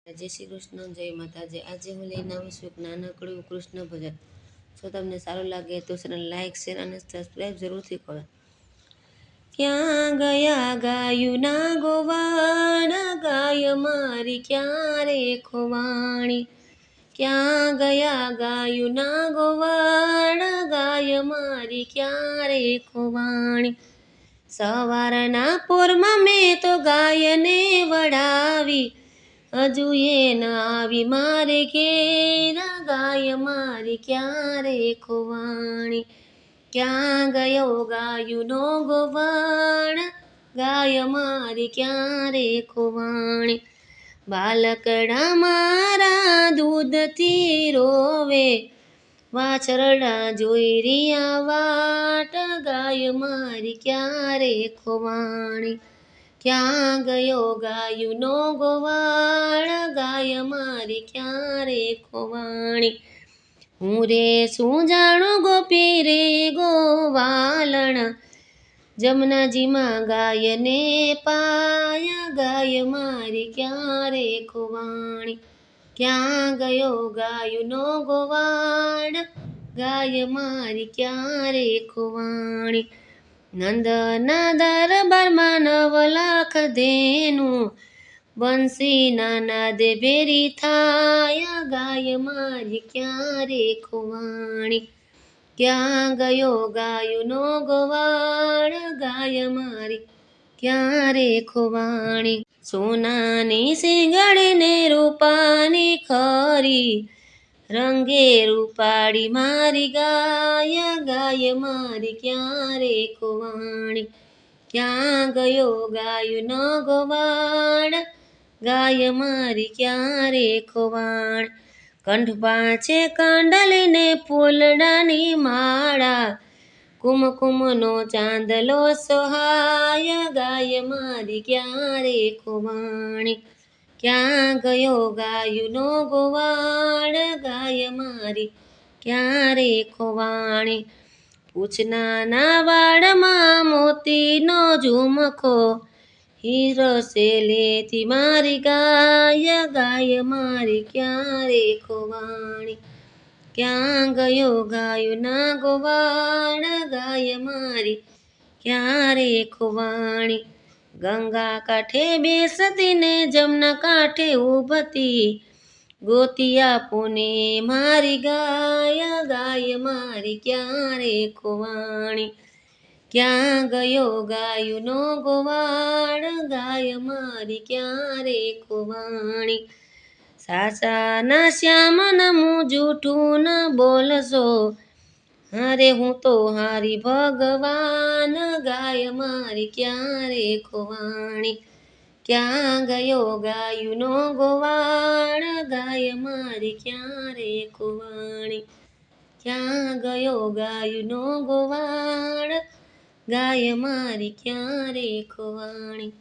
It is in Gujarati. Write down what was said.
જય શ્રી કૃષ્ણ, જય માતાજી। આજે હું લઈને આવું છું એક નાનકડું કૃષ્ણ ભજન। જો તમને સારું લાગે તો ચેનલ લાઈક, શેર અને સબસ્ક્રાઈબ જરૂરથી કરો। ક્યાં ગયા ગાયુના ગોવાળ, ગાય મારી ક્યાં રે ખોવાણી। ક્યાં ગયા ગાયુના ગોવાળ, ગાય મારી ક્યાં રે ખોવાણી। સવારના પોરમાં મેં તો ગાયને વળાવી, હજુ એ ન આવી મારે ઘેર, ગાય મારી ક્યાં રે ખોવાણી। ક્યાં ગયો ગાયુનો ગોવાળ, ગાય મારી ક્યાં રે ખોવાણી। બાલકડા મારા દૂધથી રોવે, વાછરડા જોઈ રહ્યા વાટ, ગાય મારી ક્યાં રે ખોવાણી। ક્યાં ગયો ગાયુનો ગોવાળ, ગાય મારી ક્યાં રે ખોવાણી। હું રે શું જાણું ગોપી રે ગોવાલણ, જમનાજીમાં ગાયને પાય, ગાય મારી ક્યાં રે ખોવાણી। ક્યાં ગયો ગાયુનો ગોવાળ, ગાય મારી ક્યાં રે ખોવાણી। નંદના દરબારમાં 9 લાખ ધેનું, બંસીના નાદે ભેરી થાય, ગાય મારી ક્યાં રે ખોવાણી। ક્યાં ગયો ગાયુનો ગોવાળ, ગાય મારી ક્યાં રે ખોવાણી। સોનાની શીંગડીને રૂપાની ખરી, રંગે રૂપાળી મારી ગાય, ગાય મારી ક્યાં રે ખોવાણી। ક્યાં ગયો ગાયુનો ગોવાળ, ગાય મારી ક્યાં રે ખોવાણી। કંઠ છે કાંડલીને ફૂલડાની માળા, કુમકુમનો ચાંદલો સોહાય, ગાય મારી ક્યાં રે ખોવાણી। ક્યાં ગયો ગાયુનો ગોવાળ, ગાય મારી ક્યાં રે ખોવાણી। પૂછના વાળમાં મોતીનો ઝુમખો, હીરો સેલેથી મારી ગાય, ગાય મારી ક્યાં રે ખોવાણી। ક્યાં ગયો ગાયુના ગોવાળ, ગાય મારી ક્યાં રે ખોવાણી। ગંગા કાંઠે બેસતી ને જમના કાંઠે ઊભતી, ગોતી આપુને મારી ગાય, ગાય મારી ક્યાં રે ખોવાણી। ક્યાં ગયો ગાયુનો ગોવાળ, ગાય મારી ક્યાં રે ખોવાણી। સાચાના શ્યામના મું જૂઠું ન બોલશો, અરે હું તો હારી ભગવાન, ગાય મારી ક્યાં રે ખોવાણી। ક્યાં ગયો ગાયુનો ગોવાળ, ગાય મારી ક્યાં રે ખોવાણી। ક્યાં ગયો ગાયુનો ગોવાળ, ગાય મારી ક્યાં રે ખોવાણી।